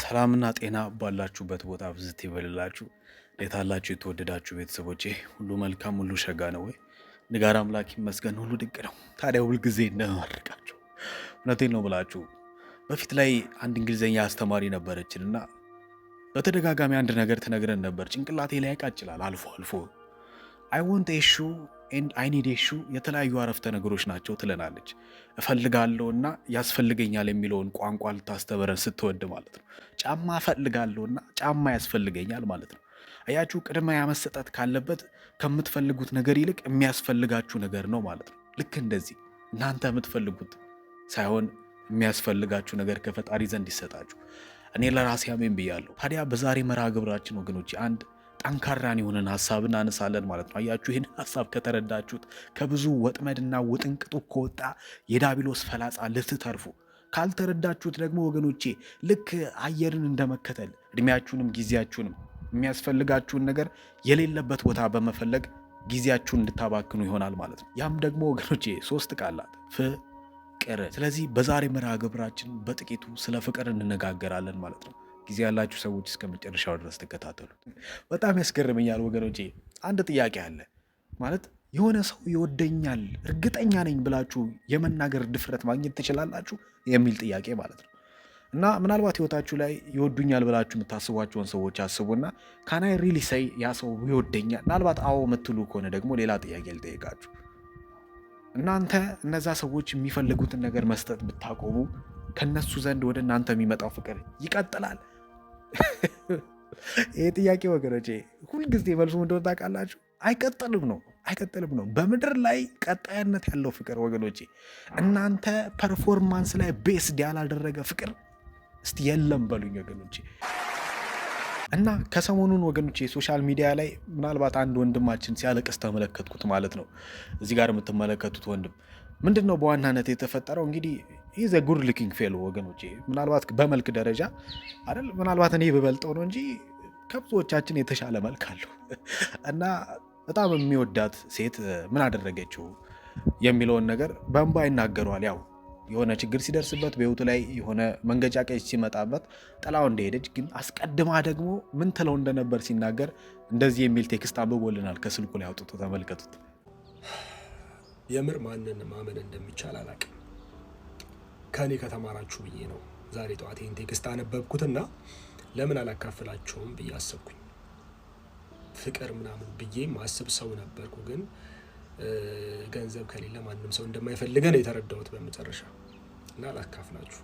ሰላምና ጤና ባላችሁበት ቦታ ብዝት ይበልላችሁ። እንዴት አላችሁ የተወደዳችሁ ቤተሰቦቼ? ሁሉ መልካም፣ ሁሉ ሸጋ ነው ወይ? ንጋር አምላክ ይመስገን፣ ሁሉ ድንቅ ነው። ታዲያ ሁልጊዜ እንደማደርጋችሁ እውነቴን ነው ብላችሁ በፊት ላይ አንድ እንግሊዝኛ አስተማሪ ነበረችን እና በተደጋጋሚ አንድ ነገር ትነግረን ነበር። ጭንቅላቴ ላይ ያቃጭላል አልፎ አልፎ። አይ ዋንት ኤ ሹ ኤንድ አይ ኒድ ኤ ሹ የተለያዩ አረፍተ ነገሮች ናቸው ትለናለች። እፈልጋለሁና ያስፈልገኛል የሚለውን ቋንቋ ልታስተምረን ስትወድ ማለት ነው። ጫማ እፈልጋለሁና ጫማ ያስፈልገኛል ማለት ነው። አያችሁ፣ ቅድሚያ መሰጠት ካለበት ከምትፈልጉት ነገር ይልቅ የሚያስፈልጋችሁ ነገር ነው ማለት ነው። ልክ እንደዚህ እናንተ የምትፈልጉት ሳይሆን የሚያስፈልጋችሁ ነገር ከፈጣሪ ዘንድ ይሰጣችሁ። እኔ ለራሴ አሜን ብያለሁ። ታዲያ በዛሬ መርሃ ግብራችን ወገኖች አንድ ጠንካራን የሆነን ሀሳብ እናነሳለን ማለት ነው። አያችሁ፣ ይህን ሀሳብ ከተረዳችሁት ከብዙ ወጥመድና ውጥንቅጡ ከወጣ የዳቢሎስ ፈላጻ ልትተርፉ፣ ካልተረዳችሁት ደግሞ ወገኖቼ ልክ አየርን እንደመከተል እድሜያችሁንም ጊዜያችሁንም የሚያስፈልጋችሁን ነገር የሌለበት ቦታ በመፈለግ ጊዜያችሁን እንድታባክኑ ይሆናል ማለት ነው። ያም ደግሞ ወገኖቼ 3 ቃላት ፍቅር። ስለዚህ በዛሬ መርሃ ግብራችን በጥቂቱ ስለ ፍቅር እንነጋገራለን ማለት ነው። ጊዜ ያላችሁ ሰዎች እስከ መጨረሻው ድረስ ተከታተሉት። በጣም ያስገርመኛል ወገኖቼ። አንድ ጥያቄ አለ ማለት የሆነ ሰው ይወደኛል እርግጠኛ ነኝ ብላችሁ የመናገር ድፍረት ማግኘት ትችላላችሁ የሚል ጥያቄ ማለት ነው። እና ምናልባት ህይወታችሁ ላይ ይወዱኛል ብላችሁ የምታስቧቸውን ሰዎች አስቡና ካናይ ሪሊ ሰይ ያ ሰው ይወደኛል? ምናልባት አዎ የምትሉ ከሆነ ደግሞ ሌላ ጥያቄ ልጠይቃችሁ። እናንተ እነዛ ሰዎች የሚፈልጉትን ነገር መስጠት ብታቆሙ ከነሱ ዘንድ ወደ እናንተ የሚመጣው ፍቅር ይቀጥላል? ይህ ጥያቄ ወገኖቼ ሁልጊዜ መልሱ እንደሆነ ታውቃላችሁ? አይቀጥልም ነው። በምድር ላይ ቀጣይነት ያለው ፍቅር ወገኖቼ እናንተ ፐርፎርማንስ ላይ ቤስድ ያላደረገ ፍቅር እስቲ የለም በሉኝ ወገኖቼ። እና ከሰሞኑን ወገኖቼ ሶሻል ሚዲያ ላይ ምናልባት አንድ ወንድማችን ሲያለቅስ ተመለከትኩት ማለት ነው። እዚህ ጋር የምትመለከቱት ወንድም ምንድን ነው በዋናነት የተፈጠረው? እንግዲህ ይህ ዘ ጉድ ሉኪንግ ፌሎ ወገኖቼ፣ ምናልባት በመልክ ደረጃ አይደል፣ ምናልባት እኔ ብበልጠው ነው እንጂ ከብዙዎቻችን የተሻለ መልክ አለው። እና በጣም የሚወዳት ሴት ምን አደረገችው የሚለውን ነገር በእንባ ይናገረዋል። ያው የሆነ ችግር ሲደርስበት በህይወቱ ላይ የሆነ መንገጫቀጭ ሲመጣበት ጥላው እንደሄደች ግን አስቀድማ ደግሞ ምን ትለው እንደነበር ሲናገር እንደዚህ የሚል ቴክስት አንብቦልናል። ከስልኩ ላይ አውጥቶ ተመልከቱት። የምር ማንን ማመን እንደሚቻል አላውቅም። ከኔ ከተማራችሁ ብዬ ነው ዛሬ ጠዋት ይህን ቴክስት አነበብኩትና ለምን አላካፍላችሁም ብዬ አሰብኩኝ። ፍቅር ምናምን ብዬ ማስብ ሰው ነበርኩ፣ ግን ገንዘብ ከሌለ ማንም ሰው እንደማይፈልገን የተረዳሁት በመጨረሻ እና አላካፍላችሁ።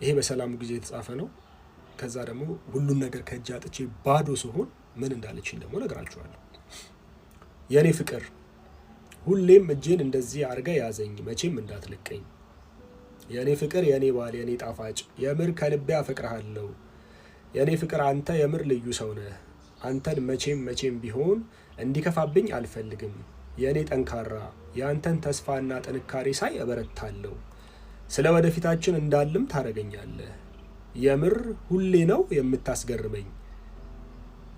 ይሄ በሰላሙ ጊዜ የተጻፈ ነው። ከዛ ደግሞ ሁሉን ነገር ከእጅ አጥቼ ባዶ ስሆን ምን እንዳለችኝ ደግሞ ነግራችኋለሁ። የኔ ፍቅር ሁሌም እጄን እንደዚህ አርጋ ያዘኝ፣ መቼም እንዳትለቀኝ። የኔ ፍቅር፣ የኔ ባል፣ የኔ ጣፋጭ፣ የምር ከልቤ አፈቅርሃለሁ። የኔ ፍቅር አንተ የምር ልዩ ሰው ነህ። አንተን መቼም ቢሆን እንዲከፋብኝ አልፈልግም። የኔ ጠንካራ፣ የአንተን ተስፋና ጥንካሬ ሳይ እበረታለሁ። ስለ ወደፊታችን እንዳልም ታረገኛለህ። የምር ሁሌ ነው የምታስገርመኝ።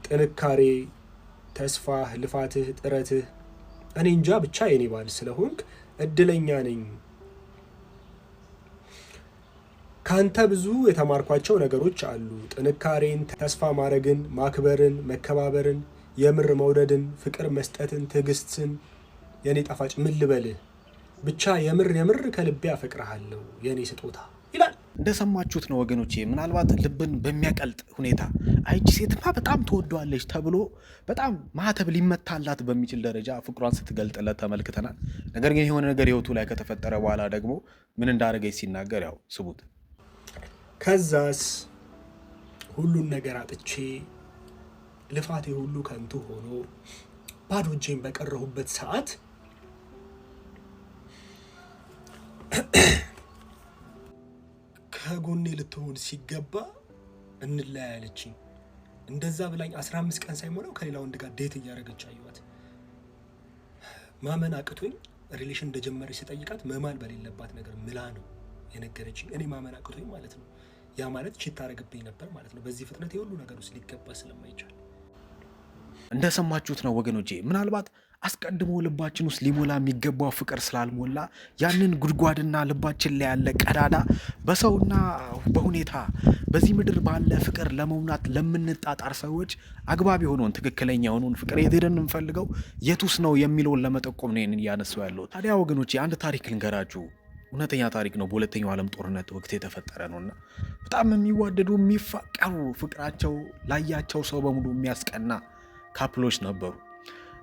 ጥንካሬ፣ ተስፋህ፣ ልፋትህ፣ ጥረትህ፣ እኔ እንጃ ብቻ የኔ ባል ስለሆንክ እድለኛ ነኝ። ካንተ ብዙ የተማርኳቸው ነገሮች አሉ። ጥንካሬን፣ ተስፋ ማድረግን፣ ማክበርን፣ መከባበርን፣ የምር መውደድን፣ ፍቅር መስጠትን፣ ትዕግስትን። የኔ ጣፋጭ ምን ልበልህ ብቻ የምር ከልቤ አፈቅርሃለሁ የኔ ስጦታ ይላል። እንደሰማችሁት ነው ወገኖቼ። ምናልባት ልብን በሚያቀልጥ ሁኔታ አይቺ ሴትማ በጣም ትወደዋለች ተብሎ በጣም ማህተብ ሊመታላት በሚችል ደረጃ ፍቅሯን ስትገልጥለት ተመልክተናል። ነገር ግን የሆነ ነገር ህይወቱ ላይ ከተፈጠረ በኋላ ደግሞ ምን እንዳደረገች ሲናገር ያው ስቡት። ከዛስ ሁሉን ነገር አጥቼ ልፋቴ ሁሉ ከንቱ ሆኖ ባዶ እጄን በቀረሁበት ሰዓት ከጎኔ ልትሆን ሲገባ እንለያያለችኝ። እንደዛ ብላኝ 15 ቀን ሳይሞላው ከሌላ ወንድ ጋር ዴት እያደረገች አየኋት። ማመን አቅቶኝ ሪሌሽን እንደጀመረች ሲጠይቃት መማል በሌለባት ነገር ምላ ነው የነገረችኝ። እኔ ማመን አቅቶኝ ማለት ነው። ያ ማለት ቺት ታረግብኝ ነበር ማለት ነው። በዚህ ፍጥነት የሁሉ ነገር ውስጥ ሊገባ ስለማይቻል እንደሰማችሁት ነው ወገኖቼ። ምናልባት አስቀድሞ ልባችን ውስጥ ሊሞላ የሚገባው ፍቅር ስላልሞላ ያንን ጉድጓድና ልባችን ላይ ያለ ቀዳዳ በሰውና በሁኔታ በዚህ ምድር ባለ ፍቅር ለመሙላት ለምንጣጣር ሰዎች አግባብ የሆነውን ትክክለኛ የሆነውን ፍቅር የት ሄደን እንፈልገው የቱስ ነው የሚለውን ለመጠቆም ነው ይህንን እያነሳው ያለው። ታዲያ ወገኖቼ አንድ ታሪክ ልንገራችሁ። እውነተኛ ታሪክ ነው። በሁለተኛው ዓለም ጦርነት ወቅት የተፈጠረ ነውና በጣም የሚዋደዱ የሚፋቀሩ ፍቅራቸው ላያቸው ሰው በሙሉ የሚያስቀና ካፕሎች ነበሩ።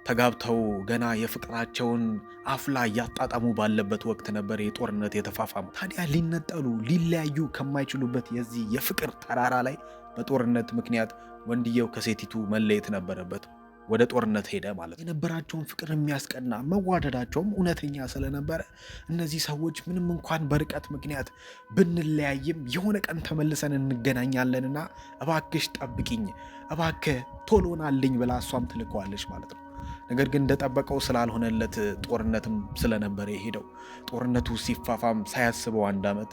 ተጋብተው ገና የፍቅራቸውን አፍላ እያጣጣሙ ባለበት ወቅት ነበር የጦርነት የተፋፋሙ። ታዲያ ሊነጠሉ ሊለያዩ ከማይችሉበት የዚህ የፍቅር ተራራ ላይ በጦርነት ምክንያት ወንድየው ከሴቲቱ መለየት ነበረበት። ወደ ጦርነት ሄደ ማለት። የነበራቸውን ፍቅር የሚያስቀና መዋደዳቸውም እውነተኛ ስለነበረ እነዚህ ሰዎች ምንም እንኳን በርቀት ምክንያት ብንለያይም የሆነ ቀን ተመልሰን እንገናኛለንና እባክሽ ጠብቂኝ፣ እባክህ ቶሎናልኝ ብላ እሷም ትልከዋለች ማለት ነው። ነገር ግን እንደጠበቀው ስላልሆነለት ጦርነትም ስለነበረ የሄደው ጦርነቱ ሲፋፋም ሳያስበው 1 ዓመት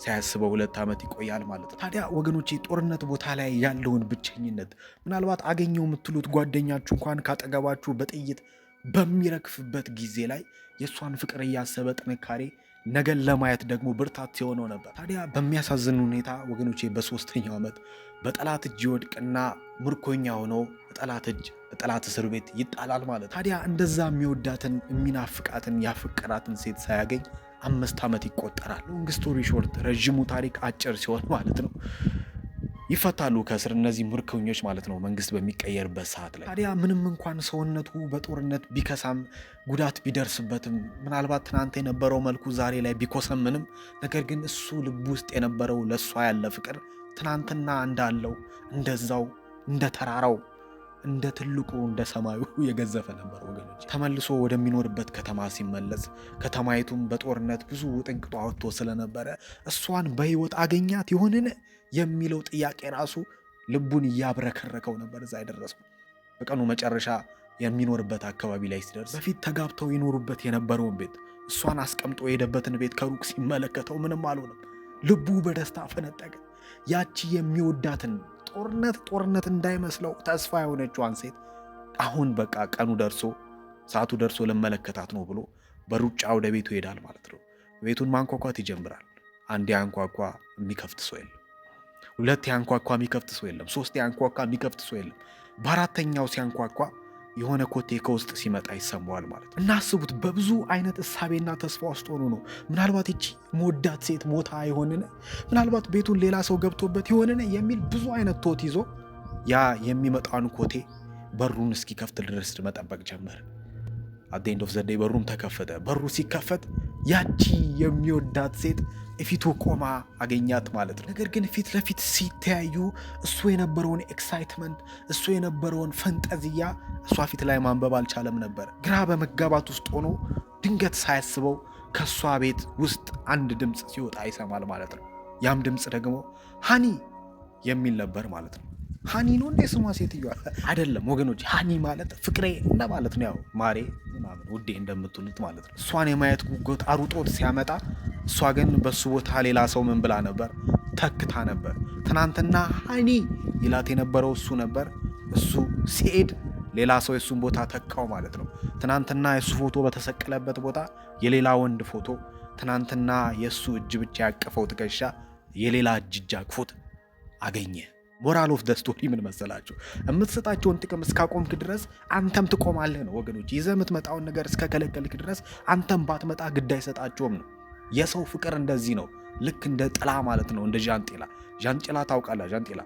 ሳያስበው 2 ዓመት ይቆያል ማለት ነው። ታዲያ ወገኖቼ ጦርነት ቦታ ላይ ያለውን ብቸኝነት ምናልባት አገኘው የምትሉት ጓደኛችሁ እንኳን ካጠገባችሁ በጥይት በሚረግፍበት ጊዜ ላይ የእሷን ፍቅር እያሰበ ጥንካሬ ነገን ለማየት ደግሞ ብርታት ሲሆነው ነበር። ታዲያ በሚያሳዝን ሁኔታ ወገኖቼ በ3ኛው ዓመት በጠላት እጅ ይወድቅና ምርኮኛ ሆኖ በጠላት እስር ቤት ይጣላል ማለት። ታዲያ እንደዛ የሚወዳትን የሚናፍቃትን ያፈቀራትን ሴት ሳያገኝ 5 ዓመት ይቆጠራል። ሎንግ ስቶሪ ሾርት ረዥሙ ታሪክ አጭር ሲሆን ማለት ነው ይፈታሉ ከእስር እነዚህ ምርኮኞች ማለት ነው መንግስት በሚቀየርበት ሰዓት ላይ። ታዲያ ምንም እንኳን ሰውነቱ በጦርነት ቢከሳም ጉዳት ቢደርስበትም ምናልባት ትናንት የነበረው መልኩ ዛሬ ላይ ቢኮሰምንም ነገር ግን እሱ ልብ ውስጥ የነበረው ለእሷ ያለ ፍቅር ትናንትና እንዳለው እንደዛው እንደ ተራራው እንደ ትልቁ እንደ ሰማዩ የገዘፈ ነበር ወገኖች። ተመልሶ ወደሚኖርበት ከተማ ሲመለስ ከተማይቱም በጦርነት ብዙ ውጥንቅጧ ወጥቶ ስለነበረ እሷን በህይወት አገኛት ይሆንን የሚለው ጥያቄ ራሱ ልቡን እያብረከረከው ነበር እዛ የደረሰው። በቀኑ መጨረሻ የሚኖርበት አካባቢ ላይ ሲደርስ በፊት ተጋብተው ይኖሩበት የነበረውን ቤት እሷን አስቀምጦ የሄደበትን ቤት ከሩቅ ሲመለከተው ምንም አልሆነም። ልቡ በደስታ ፈነጠቀ። ያቺ የሚወዳትን ጦርነት እንዳይመስለው ተስፋ የሆነችዋን ሴት አሁን በቃ ቀኑ ደርሶ ሰዓቱ ደርሶ ለመለከታት ነው ብሎ በሩጫ ወደ ቤቱ ይሄዳል ማለት ነው። ቤቱን ማንኳኳት ይጀምራል። 1 ያንኳኳ የሚከፍት ሰው የለም። 2 ያንኳኳ የሚከፍት ሰው የለም። 3 ያንኳኳ የሚከፍት ሰው የለም። በ4ኛው ሲያንኳኳ የሆነ ኮቴ ከውስጥ ሲመጣ ይሰማዋል ማለት ነው። እናስቡት፣ በብዙ አይነት እሳቤና ተስፋ ውስጥ ሆኖ ነው። ምናልባት እቺ መወዳት ሴት ሞታ ይሆንን፣ ምናልባት ቤቱን ሌላ ሰው ገብቶበት ይሆንን የሚል ብዙ አይነት ቶት ይዞ ያ የሚመጣውን ኮቴ በሩን እስኪከፍት ድረስ መጠበቅ ጀመረ። አት ኤንድ ኦፍ ዘ ዴይ በሩም ተከፈተ። በሩ ሲከፈት ያቺ የሚወዳት ሴት ፊቱ ቆማ አገኛት ማለት ነው። ነገር ግን ፊት ለፊት ሲተያዩ እሱ የነበረውን ኤክሳይትመንት እሱ የነበረውን ፈንጠዝያ እሷ ፊት ላይ ማንበብ አልቻለም ነበር። ግራ በመጋባት ውስጥ ሆኖ ድንገት ሳያስበው ከእሷ ቤት ውስጥ አንድ ድምፅ ሲወጣ ይሰማል ማለት ነው። ያም ድምፅ ደግሞ ሃኒ የሚል ነበር ማለት ነው። ሃኒ ነው እንደ ስሟ ሴትዮዋ አይደለም ወገኖች። ሃኒ ማለት ፍቅሬ እንደማለት ነው። ያው ማሬ ምናምን ውዴ እንደምትሉት ማለት ነው። እሷን የማየት ጉጉት አሩጦት ሲያመጣ እሷ ግን በሱ ቦታ ሌላ ሰው ምን ብላ ነበር? ተክታ ነበር። ትናንትና ሃኒ ይላት የነበረው እሱ ነበር። እሱ ሲሄድ ሌላ ሰው የሱን ቦታ ተካው ማለት ነው። ትናንትና የሱ ፎቶ በተሰቀለበት ቦታ የሌላ ወንድ ፎቶ፣ ትናንትና የሱ እጅ ብቻ ያቀፈው ትከሻ የሌላ እጅ አቅፎት አገኘ። ሞራል ኦፍ ደ ስቶሪ ምን መሰላችሁ? የምትሰጣቸውን ጥቅም እስካቆምክ ድረስ አንተም ትቆማለህ ነው ወገኖች። ይዘህ የምትመጣውን ነገር እስከከለከልክ ድረስ አንተም ባትመጣ ግድ አይሰጣቸውም ነው። የሰው ፍቅር እንደዚህ ነው። ልክ እንደ ጥላ ማለት ነው። እንደ ዣንጥላ ታውቃለህ? ዣንጥላ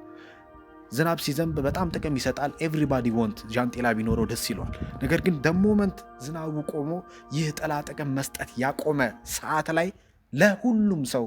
ዝናብ ሲዘንብ በጣም ጥቅም ይሰጣል። ኤቭሪባዲ ወንት ዣንጥላ ቢኖረው ደስ ይለዋል። ነገር ግን ደሞመንት ዝናቡ ቆሞ ይህ ጥላ ጥቅም መስጠት ያቆመ ሰዓት ላይ ለሁሉም ሰው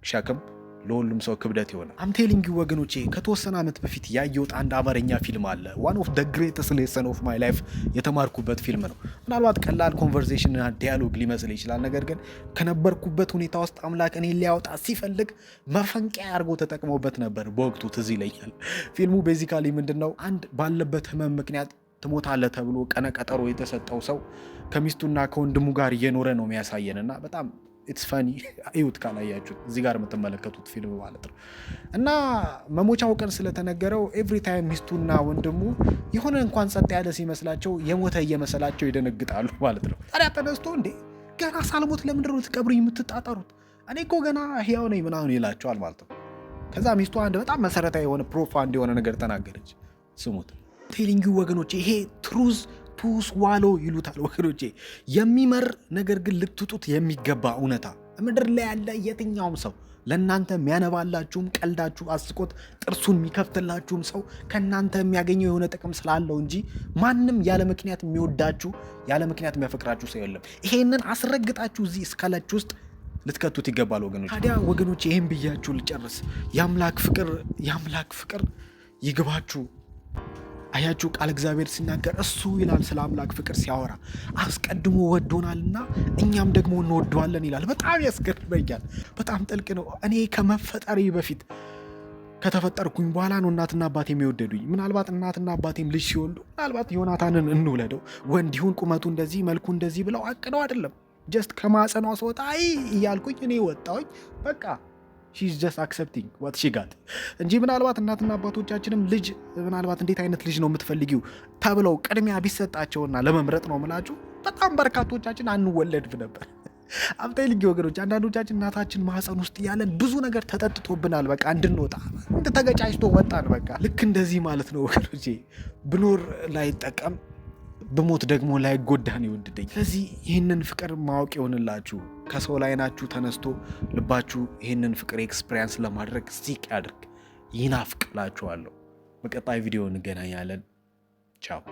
ሸክም፣ ለሁሉም ሰው ክብደት ይሆናል። አምቴሊንግ ወገኖቼ ከተወሰነ ዓመት በፊት ያየሁት አንድ አማርኛ ፊልም አለ። ዋን ኦፍ ደ ግሬተስት ሌሰን ኦፍ ማይ ላይፍ የተማርኩበት ፊልም ነው። ምናልባት ቀላል ኮንቨርሴሽን እና ዲያሎግ ሊመስል ይችላል። ነገር ግን ከነበርኩበት ሁኔታ ውስጥ አምላክ እኔን ሊያወጣ ሲፈልግ መፈንቂያ አድርጎ ተጠቅሞበት ነበር። በወቅቱ ትዝ ይለኛል። ፊልሙ ቤዚካሊ ምንድነው? አንድ ባለበት ህመም ምክንያት ትሞታለህ ተብሎ ቀነ ቀጠሮ የተሰጠው ሰው ከሚስቱና ከወንድሙ ጋር እየኖረ ነው የሚያሳየንና በጣም ኢትስ ፈኒ እዩት ካላያችሁት፣ እዚህ ጋር የምትመለከቱት ፊልም ማለት ነው። እና መሞቻው ቀን ስለተነገረው ኤቭሪ ታይም ሚስቱና ወንድሙ የሆነ እንኳን ጸጥ ያለ ሲመስላቸው የሞተ እየመሰላቸው ይደነግጣሉ ማለት ነው። ታዲያ ተነስቶ እንዴ ገና ሳልሞት ለምንድን ነው ልትቀብሩኝ የምትጣጠሩት? እኔ እኮ ገና ህያው ነኝ ምናምን ይላቸዋል ማለት ነው። ከዛ ሚስቱ አንድ በጣም መሰረታዊ የሆነ ፕሮፋንድ የሆነ ነገር ተናገረች። ስሙት። ቴሊንጊ ወገኖቼ፣ ይሄ ትሩዝ ቱ ስዋሎ ይሉታል ወገኖቼ። የሚመር ነገር ግን ልትጡት የሚገባ እውነታ ምድር ላይ ያለ የትኛውም ሰው ለእናንተ የሚያነባላችሁም ቀልዳችሁ አስቆት ጥርሱን የሚከፍትላችሁም ሰው ከእናንተ የሚያገኘው የሆነ ጥቅም ስላለው እንጂ ማንም ያለ ምክንያት የሚወዳችሁ ያለ ምክንያት የሚያፈቅራችሁ ሰው የለም። ይሄንን አስረግጣችሁ እዚህ እስካላች ውስጥ ልትከቱት ይገባል ወገኖች። ታዲያ ወገኖች ይህን ብያችሁ ልጨርስ። የአምላክ ፍቅር ይግባችሁ። አያችሁ ቃል እግዚአብሔር ሲናገር እሱ ይላል ስለ አምላክ ፍቅር ሲያወራ አስቀድሞ ወዶናልና እኛም ደግሞ እንወደዋለን ይላል። በጣም ያስገርመኛል። በጣም ጥልቅ ነው። እኔ ከመፈጠሬ በፊት ከተፈጠርኩኝ በኋላ ነው እናትና አባቴ የሚወደዱኝ። ምናልባት እናትና አባቴም ልጅ ሲወልዱ ምናልባት ዮናታንን እንውለደው ወንድ ይሁን ቁመቱ እንደዚህ መልኩ እንደዚህ ብለው አቅደው አይደለም። ጀስት ከማጸኗ ስወጣ እያልኩኝ እኔ ወጣሁኝ። በቃ she's just accepting what she got እንጂ ምናልባት እናትና አባቶቻችንም ልጅ ምናልባት እንዴት አይነት ልጅ ነው የምትፈልጊው ተብለው ቅድሚያ ቢሰጣቸውና ለመምረጥ ነው ምላችሁ በጣም በርካቶቻችን አንወለድም ነበር። አብታይ ወገኖች፣ አንዳንዶቻችን እናታችን ማህፀን ውስጥ ያለን ብዙ ነገር ተጠጥቶብናል። በቃ እንድንወጣ ተገጫጭቶ ወጣን። በቃ ልክ እንደዚህ ማለት ነው ወገኖቼ። ብኖር ላይጠቀም ብሞት ደግሞ ላይጎዳን ይወድደኝ። ስለዚህ ይህንን ፍቅር ማወቅ ይሆንላችሁ። ከሰው ላይ ናችሁ ተነስቶ ልባችሁ ይህንን ፍቅር ኤክስፔሪንስ ለማድረግ ሲቅ ያድርግ። ይናፍቅላችኋለሁ። በቀጣይ ቪዲዮ እንገናኛለን። ቻው።